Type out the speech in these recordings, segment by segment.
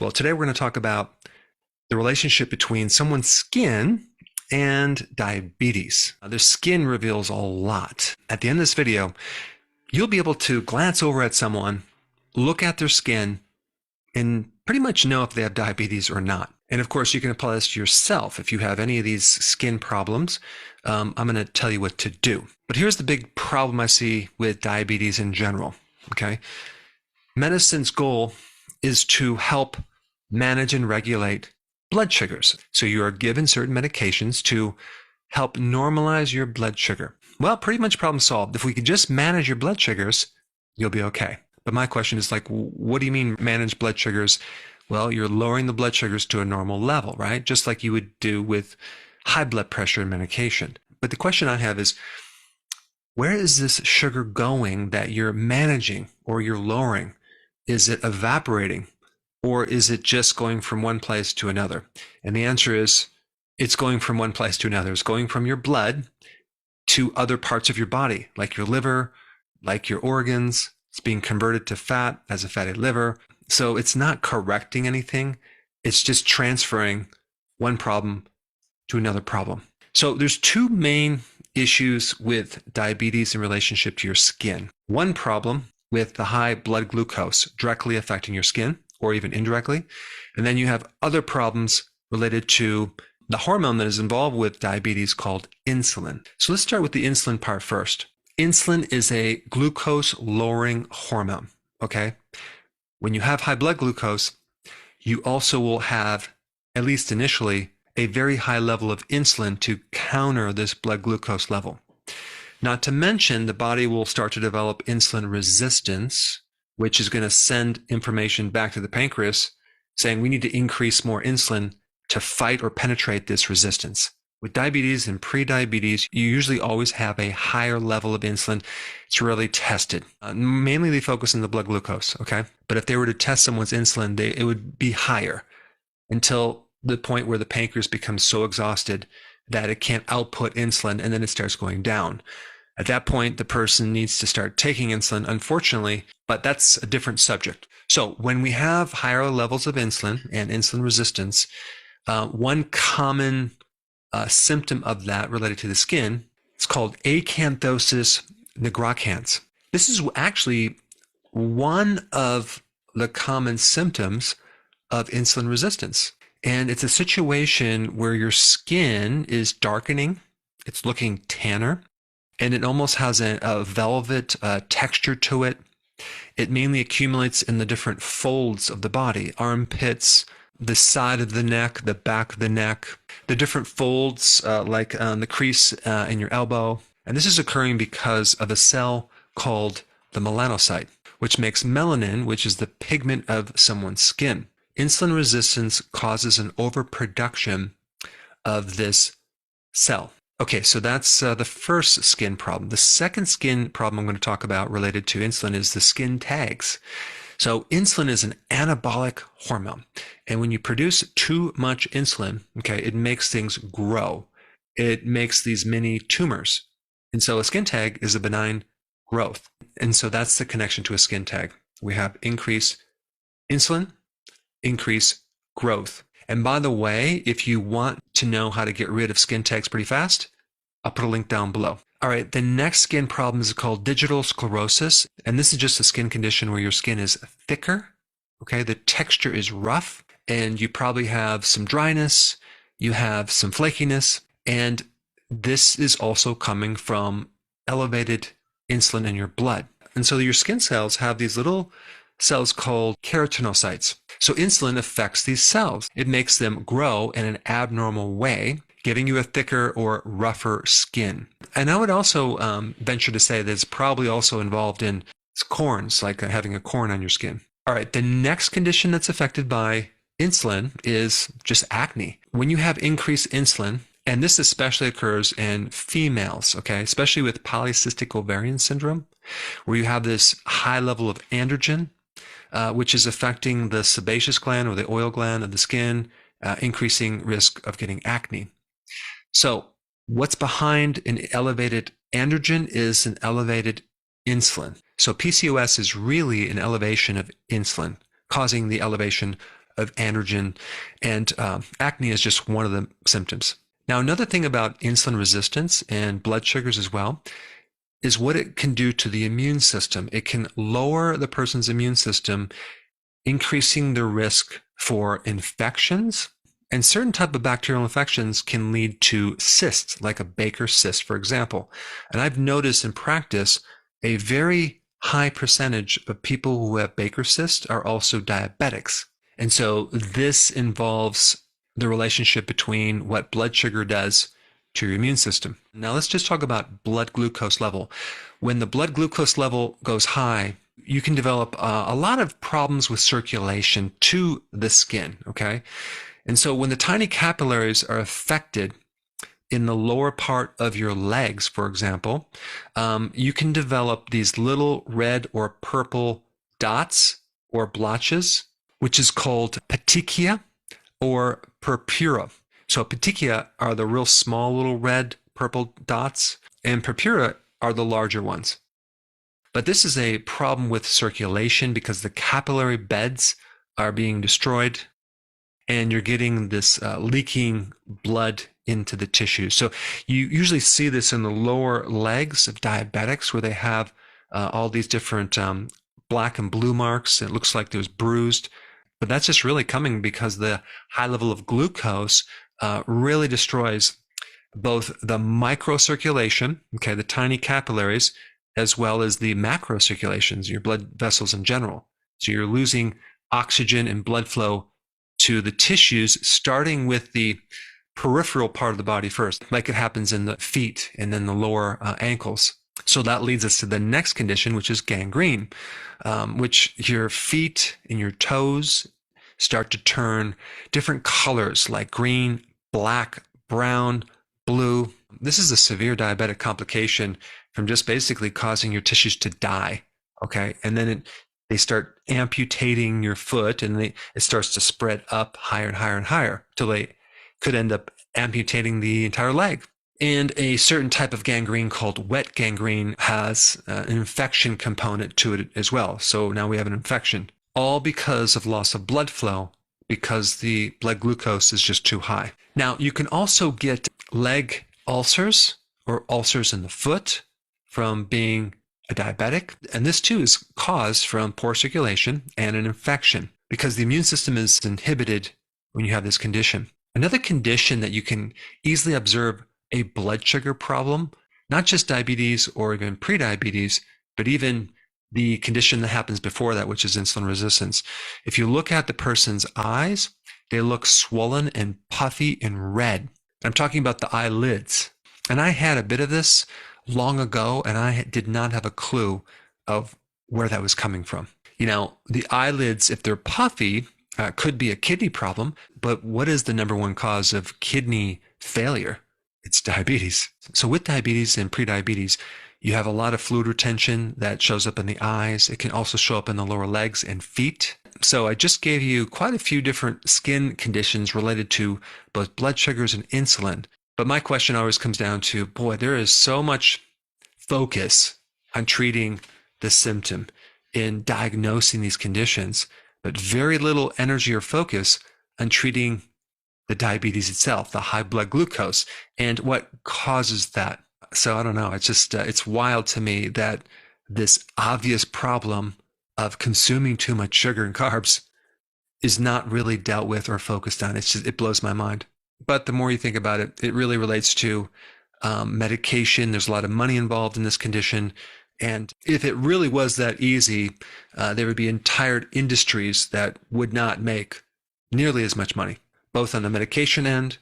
Well, today we're going to talk about the relationship between someone's skin and diabetes. Their skin reveals a lot. At the end of this video, you'll be able to glance over at someone, look at their skin, and pretty much know if they have diabetes or not. And of course, you can apply this to yourself. If you have any of these skin problems, I'm going to tell you what to do. But here's the big problem I see with diabetes in general. Okay, medicine's goal is to help manage and regulate blood sugars. So you are given certain medications to help normalize your blood sugar. Well, pretty much problem solved. If we could just manage your blood sugars, you'll be okay. But my question is like, what do you mean manage blood sugars? Well, you're lowering the blood sugars to a normal level, right? Just like you would do with high blood pressure and medication. But the question I have is, where is this sugar going that you're managing or you're lowering? Is it evaporating, or is it just going from one place to another? And the answer is, it's going from one place to another. It's going from your blood to other parts of your body, like your liver, like your organs. It's being converted to fat as a fatty liver. So it's not correcting anything. It's just transferring one problem to another problem. So there's two main issues with diabetes in relationship to your skin. One problem with the high blood glucose directly affecting your skin, or even indirectly. And then you have other problems related to the hormone that is involved with diabetes called insulin. So let's start with the insulin part first. Insulin is a glucose lowering hormone, okay? When you have high blood glucose, you also will have, at least initially, a very high level of insulin to counter this blood glucose level. Not to mention, the body will start to develop insulin resistance, which is going to send information back to the pancreas saying we need to increase more insulin to fight or penetrate this resistance. With diabetes and pre-diabetes, you usually always have a higher level of insulin. It's rarely tested. Mainly they focus on the blood glucose, okay? But if they were to test someone's insulin, it would be higher until the point where the pancreas becomes so exhausted that it can't output insulin, and then it starts going down. At that point, the person needs to start taking insulin, unfortunately, but that's a different subject. So when we have higher levels of insulin and insulin resistance, one common symptom of that related to the skin is called acanthosis nigricans. This is actually one of the common symptoms of insulin resistance. And it's a situation where your skin is darkening, it's looking tanner, and it almost has a velvet texture to it. It mainly accumulates in the different folds of the body, armpits, the side of the neck, the back of the neck, the different folds like the crease in your elbow. And this is occurring because of a cell called the melanocyte, which makes melanin, which is the pigment of someone's skin. Insulin resistance causes an overproduction of this cell. Okay, so that's the first skin problem. The second skin problem I'm going to talk about related to insulin is the skin tags. So insulin is an anabolic hormone. And when you produce too much insulin, okay, it makes things grow. It makes these mini tumors. And so a skin tag is a benign growth. And so that's the connection to a skin tag. We have increased insulin, increase growth. And by the way, if you want to know how to get rid of skin tags pretty fast, I'll put a link down below. All right, the next skin problem is called digital sclerosis. And this is just a skin condition where your skin is thicker. Okay, the texture is rough, and you probably have some dryness, you have some flakiness, and this is also coming from elevated insulin in your blood. And so your skin cells have these little cells called keratinocytes. So insulin affects these cells. It makes them grow in an abnormal way, giving you a thicker or rougher skin. And I would also venture to say that it's probably also involved in corns, like having a corn on your skin. All right, the next condition that's affected by insulin is just acne. When you have increased insulin, and this especially occurs in females, okay, especially with polycystic ovarian syndrome, where you have this high level of androgen, which is affecting the sebaceous gland or the oil gland of the skin, increasing risk of getting acne. So what's behind an elevated androgen is an elevated insulin. So PCOS is really an elevation of insulin, causing the elevation of androgen, and acne is just one of the symptoms. Now, another thing about insulin resistance and blood sugars as well is what it can do to the immune system. It can lower the person's immune system, increasing the risk for infections. And certain type of bacterial infections can lead to cysts, like a Baker cyst, for example. And I've noticed in practice a very high percentage of people who have Baker cysts are also diabetics. And so this involves the relationship between what blood sugar does to your immune system. Now let's just talk about blood glucose level. When the blood glucose level goes high, you can develop a lot of problems with circulation to the skin, okay? And so when the tiny capillaries are affected in the lower part of your legs, for example, you can develop these little red or purple dots or blotches, which is called petechia or purpura. So petechia are the real small little red purple dots, and purpura are the larger ones. But this is a problem with circulation because the capillary beds are being destroyed and you're getting this leaking blood into the tissue. So you usually see this in the lower legs of diabetics where they have all these different black and blue marks. It looks like there's bruised, but that's just really coming because the high level of glucose really destroys both the microcirculation, okay, the tiny capillaries, as well as the macrocirculations, your blood vessels in general. So you're losing oxygen and blood flow to the tissues, starting with the peripheral part of the body first, like it happens in the feet and then the lower ankles. So that leads us to the next condition, which is gangrene, which your feet and your toes start to turn different colors like green, black, brown, blue. This is a severe diabetic complication from just basically causing your tissues to die, okay? And then they start amputating your foot and it starts to spread up higher and higher and higher till they could end up amputating the entire leg. And a certain type of gangrene called wet gangrene has an infection component to it as well. So now we have an infection, all because of loss of blood flow, because the blood glucose is just too high. Now, you can also get leg ulcers or ulcers in the foot from being a diabetic. And this too is caused from poor circulation and an infection because the immune system is inhibited when you have this condition. Another condition that you can easily observe a blood sugar problem, not just diabetes or even prediabetes, but even the condition that happens before that, which is insulin resistance. If you look at the person's eyes, they look swollen and puffy and red. I'm talking about the eyelids. And I had a bit of this long ago, and I did not have a clue of where that was coming from. You know, the eyelids, if they're puffy, could be a kidney problem, but what is the number one cause of kidney failure? It's diabetes. So with diabetes and prediabetes, you have a lot of fluid retention that shows up in the eyes. It can also show up in the lower legs and feet. So I just gave you quite a few different skin conditions related to both blood sugars and insulin. But my question always comes down to, boy, there is so much focus on treating the symptom, in diagnosing these conditions, but very little energy or focus on treating the diabetes itself, the high blood glucose, and what causes that. So I don't know. It's just, it's wild to me that this obvious problem of consuming too much sugar and carbs is not really dealt with or focused on. It's just, it blows my mind. But the more you think about it, it really relates to medication. There's a lot of money involved in this condition. And if it really was that easy, there would be entire industries that would not make nearly as much money, both on the medication end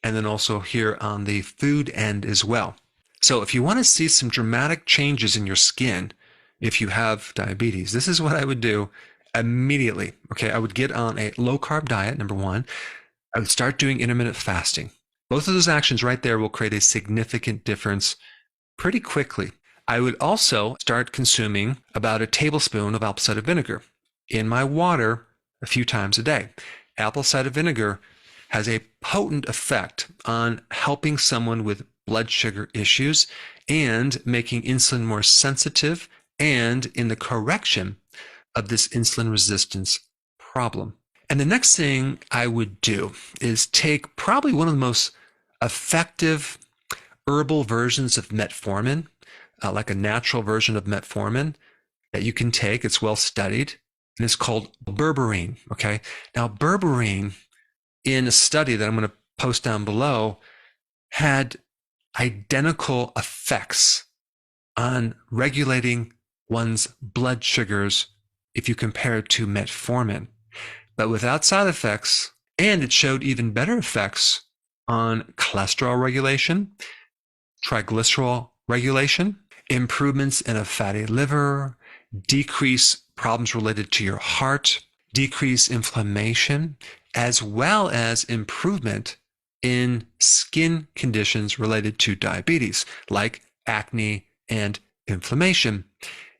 and then also here on the food end as well. So if you want to see some dramatic changes in your skin, if you have diabetes, this is what I would do immediately. Okay, I would get on a low-carb diet, number one. I would start doing intermittent fasting. Both of those actions right there will create a significant difference pretty quickly. I would also start consuming about a tablespoon of apple cider vinegar in my water a few times a day. Apple cider vinegar has a potent effect on helping someone with blood sugar issues and making insulin more sensitive and in the correction of this insulin resistance problem. And the next thing I would do is take probably one of the most effective herbal versions of metformin, like a natural version of metformin that you can take. It's well studied, and it's called berberine. Okay. Now, berberine, in a study that I'm going to post down below, had identical effects on regulating one's blood sugars if you compare it to metformin, but without side effects. And it showed even better effects on cholesterol regulation, triglycerol regulation, improvements in a fatty liver, decrease problems related to your heart, decrease inflammation, as well as improvement in skin conditions related to diabetes, like acne and inflammation.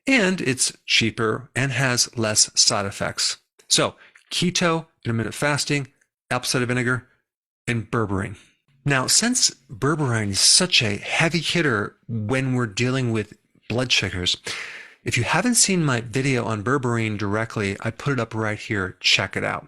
And it's cheaper and has less side effects. So keto, intermittent fasting, apple cider vinegar, and berberine. Now, since berberine is such a heavy hitter when we're dealing with blood sugars, if you haven't seen my video on berberine directly, I put it up right here. Check it out.